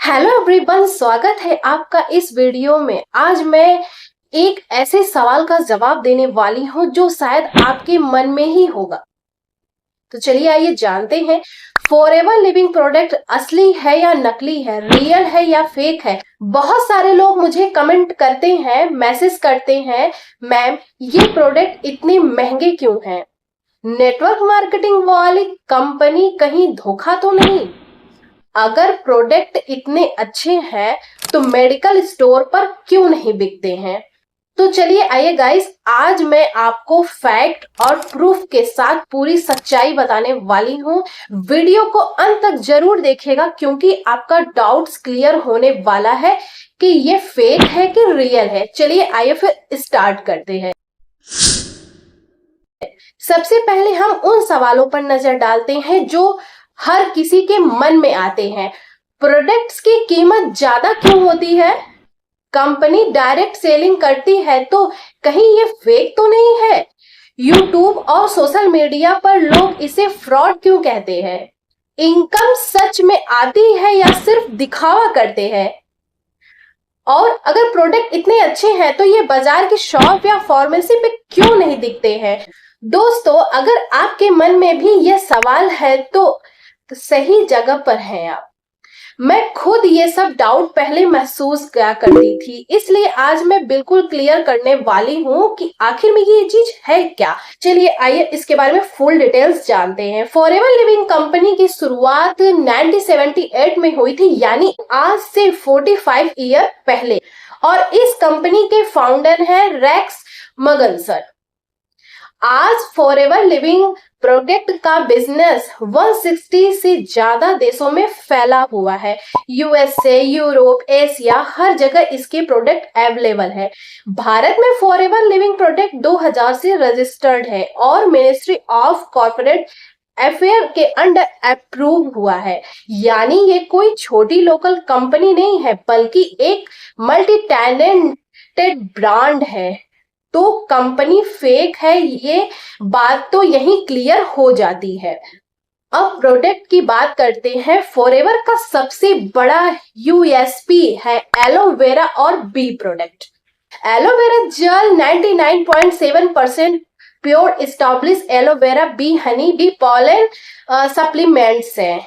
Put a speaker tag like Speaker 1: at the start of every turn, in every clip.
Speaker 1: Hello everyone, स्वागत है आपका इस वीडियो में। आज मैं एक ऐसे सवाल का जवाब देने वाली हूं जो शायद आपके मन में ही होगा। तो चलिए आइए जानते हैं, फॉरएवर लिविंग प्रोडक्ट असली है या नकली है, रियल है या फेक है। बहुत सारे लोग मुझे कमेंट करते हैं, मैसेज करते हैं, मैम ये प्रोडक्ट इतने महंगे क्यों हैं? नेटवर्क मार्केटिंग वाली कंपनी कहीं धोखा तो नहीं? अगर प्रोडक्ट इतने अच्छे हैं तो मेडिकल स्टोर पर क्यों नहीं बिकते हैं? तो चलिए आइए गाइस, आज मैं आपको फैक्ट और प्रूफ के साथ पूरी सच्चाई बताने वाली हूं। वीडियो को अंत तक जरूर देखिएगा क्योंकि आपका डाउट्स क्लियर होने वाला है कि ये फेक है कि रियल है। चलिए आइए फिर स्टार्ट करते हैं। सबसे पहले हम उन सवालों पर नजर डालते हैं जो हर किसी के मन में आते हैं। प्रोडक्ट्स की कीमत ज्यादा क्यों होती है? कंपनी डायरेक्ट सेलिंग करती है तो कहीं ये फेक तो नहीं है? यूट्यूब और सोशल मीडिया पर लोग इसे फ्रॉड क्यों कहते हैं? इनकम सच में आती है या सिर्फ दिखावा करते हैं? और अगर प्रोडक्ट इतने अच्छे हैं तो ये बाजार की शॉप या फार्मेसी पे क्यों नहीं दिखते हैं? दोस्तों, अगर आपके मन में भी यह सवाल है तो सही जगह पर हैं आप। मैं खुद ये सब डाउट पहले महसूस किया करती थी, इसलिए आज मैं बिल्कुल क्लियर करने वाली हूँ कि आखिर में ये चीज है क्या। चलिए आइए इसके बारे में फुल डिटेल्स जानते हैं। फॉरएवर लिविंग कंपनी की शुरुआत 1978 में हुई थी, यानी आज से 45 ईयर पहले। और इस कंपनी के फाउंडर हैं रेक्स मगनसन। आज फॉरएवर लिविंग प्रोडक्ट का बिजनेस 160 से ज्यादा देशों में फैला हुआ है। यूएसए, यूरोप, एशिया, हर जगह इसके प्रोडक्ट अवेलेबल है। भारत में फॉरएवर लिविंग प्रोडक्ट 2000 से रजिस्टर्ड है और मिनिस्ट्री ऑफ कॉर्पोरेट अफेयर के अंडर अप्रूव हुआ है। यानी ये कोई छोटी लोकल कंपनी नहीं है, बल्कि एक मल्टी टैलेंटेड ब्रांड है। तो कंपनी फेक है, ये बात तो यही क्लियर हो जाती है। अब प्रोडक्ट की बात करते हैं। फॉरएवर का सबसे बड़ा यूएसपी है एलोवेरा और bee product. Aloe vera gel 99.7% pure establish aloe vera bee honey bee pollen supplements हैं।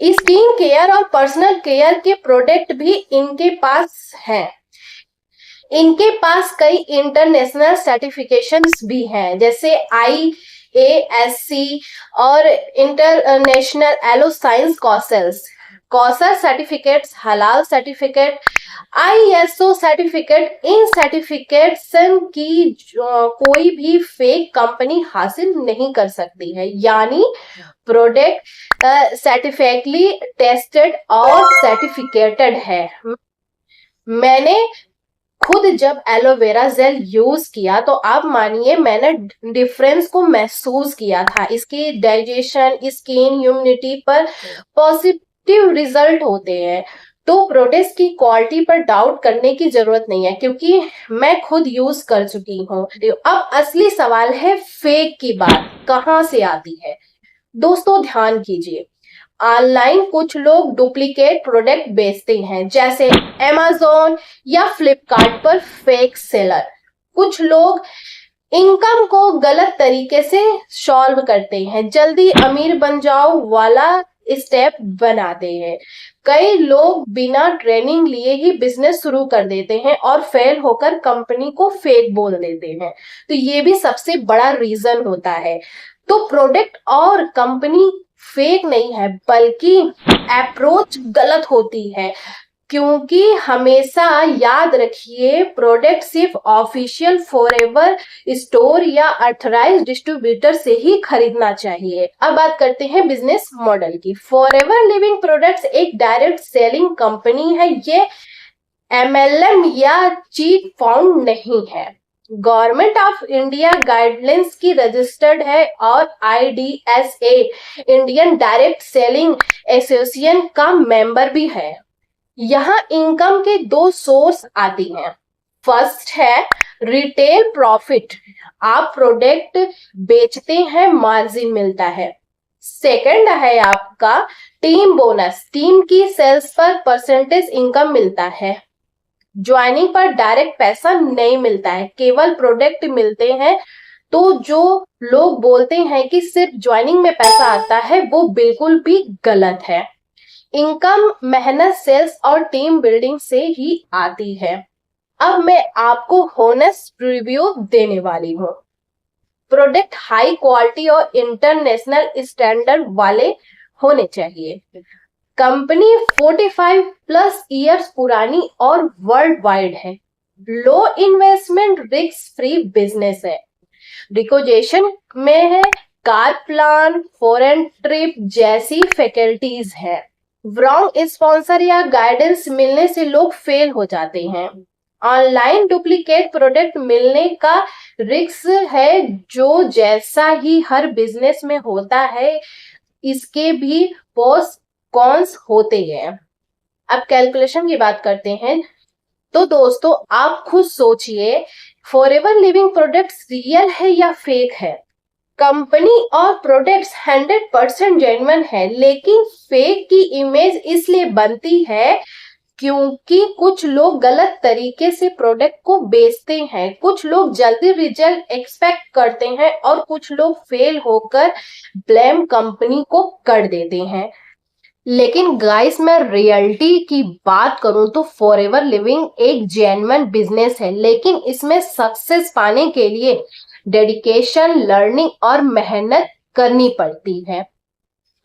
Speaker 1: स्किन केयर और पर्सनल केयर के प्रोडक्ट भी इनके पास हैं। इनके पास कई इंटरनेशनल सर्टिफिकेशंस भी हैं, जैसे IASC और इंटरनेशनल एलो साइंस कौशल सर्टिफिकेट्स, हलाल सर्टिफिकेट, ISO सर्टिफिकेट। इन सर्टिफिकेशन की कोई भी फेक कंपनी हासिल नहीं कर सकती है। यानी प्रोडक्ट सर्टिफिकेटली टेस्टेड और सर्टिफिकेटेड है। मैंने खुद जब एलोवेरा जेल यूज किया तो आप मानिए मैंने डिफरेंस को महसूस किया था। इसकी डाइजेशन, स्किन, इम्यूनिटी पर पॉजिटिव रिजल्ट होते हैं। तो प्रोडक्ट्स की क्वालिटी पर डाउट करने की जरूरत नहीं है क्योंकि मैं खुद यूज कर चुकी हूँ। अब असली सवाल है, फेक की बात कहाँ से आती है? दोस्तों ध्यान कीजिए, ऑनलाइन कुछ लोग डुप्लीकेट प्रोडक्ट बेचते हैं, जैसे Amazon या फ्लिपकार्ट पर फेक सेलर। कुछ लोग इनकम को गलत तरीके से सॉल्व करते हैं, जल्दी अमीर बन जाओ वाला स्टेप बनाते हैं। कई लोग बिना ट्रेनिंग लिए ही बिजनेस शुरू कर देते हैं और फेल होकर कंपनी को फेक बोल देते हैं। तो ये भी सबसे बड़ा रीजन होता है। तो प्रोडक्ट और कंपनी फेक नहीं है, बल्कि अप्रोच गलत होती है। क्योंकि हमेशा याद रखिए, प्रोडक्ट सिर्फ ऑफिशियल फॉरएवर स्टोर या ऑथराइज्ड डिस्ट्रीब्यूटर से ही खरीदना चाहिए। अब बात करते हैं बिजनेस मॉडल की। फॉरएवर लिविंग प्रोडक्ट्स एक डायरेक्ट सेलिंग कंपनी है, ये MLM या चीट फंड नहीं है। गवर्नमेंट ऑफ इंडिया गाइडलाइंस की रजिस्टर्ड है और IDSA Indian direct selling association का मेंबर भी है। यहाँ इनकम के दो सोर्स आती हैं। फर्स्ट है रिटेल प्रॉफिट, आप प्रोडक्ट बेचते हैं, मार्जिन मिलता है। सेकंड है आपका टीम बोनस। टीम की सेल्स पर परसेंटेज इनकम मिलता है। ज्वाइनिंग पर डायरेक्ट पैसा नहीं मिलता है, केवल प्रोडक्ट मिलते हैं। तो जो लोग बोलते हैं कि सिर्फ ज्वाइनिंग में पैसा आता है, वो बिल्कुल भी गलत है। इनकम मेहनत, सेल्स और टीम बिल्डिंग से ही आती है। अब मैं आपको होनेस्ट रिव्यू देने वाली हूँ। प्रोडक्ट हाई क्वालिटी और इंटरनेशनल स्टैंडर्ड वाले होने चाहिए। कंपनी 45 प्लस इयर्स पुरानी और वर्ल्ड वाइड है। लो इन्वेस्टमेंट रिस्क फ्री बिजनेस है। रिकोजेशन में है, कार प्लान, फॉरेन ट्रिप जैसी फैकल्टीज है। रॉन्ग स्पॉन्सर या गाइडेंस मिलने से लोग फेल हो जाते हैं। ऑनलाइन डुप्लीकेट प्रोडक्ट मिलने का रिस्क है, जो जैसा ही हर बिजनेस में होता है, इसके भी प्रोस कॉन्स होते हैं। अब कैलकुलेशन की बात करते हैं। तो दोस्तों आप खुद सोचिए, फॉरएवर लिविंग प्रोडक्ट्स रियल है या फेक है? कंपनी और प्रोडक्ट्स 100% जेन्युइन है, लेकिन फेक की इमेज इसलिए बनती है क्योंकि कुछ लोग गलत तरीके से प्रोडक्ट को बेचते हैं। कुछ लोग जल्दी रिजल्ट एक्सपेक्ट करते हैं और कुछ लोग फेल होकर ब्लेम कंपनी को कर देते हैं। लेकिन गाइस, मैं रियलिटी की बात करूं तो फॉरएवर लिविंग एक जेन्युइन बिजनेस है, लेकिन इसमें सक्सेस पाने के लिए डेडिकेशन, लर्निंग और मेहनत करनी पड़ती है।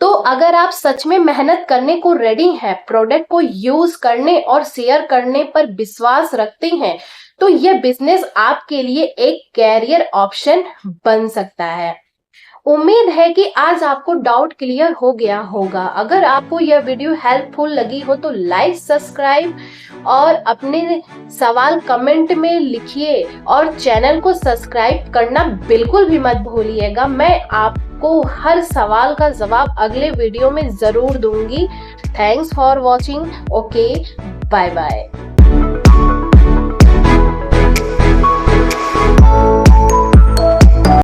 Speaker 1: तो अगर आप सच में मेहनत करने को रेडी हैं, प्रोडक्ट को यूज करने और शेयर करने पर विश्वास रखते हैं, तो यह बिजनेस आपके लिए एक कैरियर ऑप्शन बन सकता है। उम्मीद है कि आज आपको डाउट क्लियर हो गया होगा। अगर आपको यह वीडियो हेल्पफुल लगी हो तो लाइक, सब्सक्राइब और अपने सवाल कमेंट में लिखिए और चैनल को सब्सक्राइब करना बिल्कुल भी मत भूलिएगा। मैं आपको हर सवाल का जवाब अगले वीडियो में जरूर दूंगी। Thanks for watching. Okay, bye bye.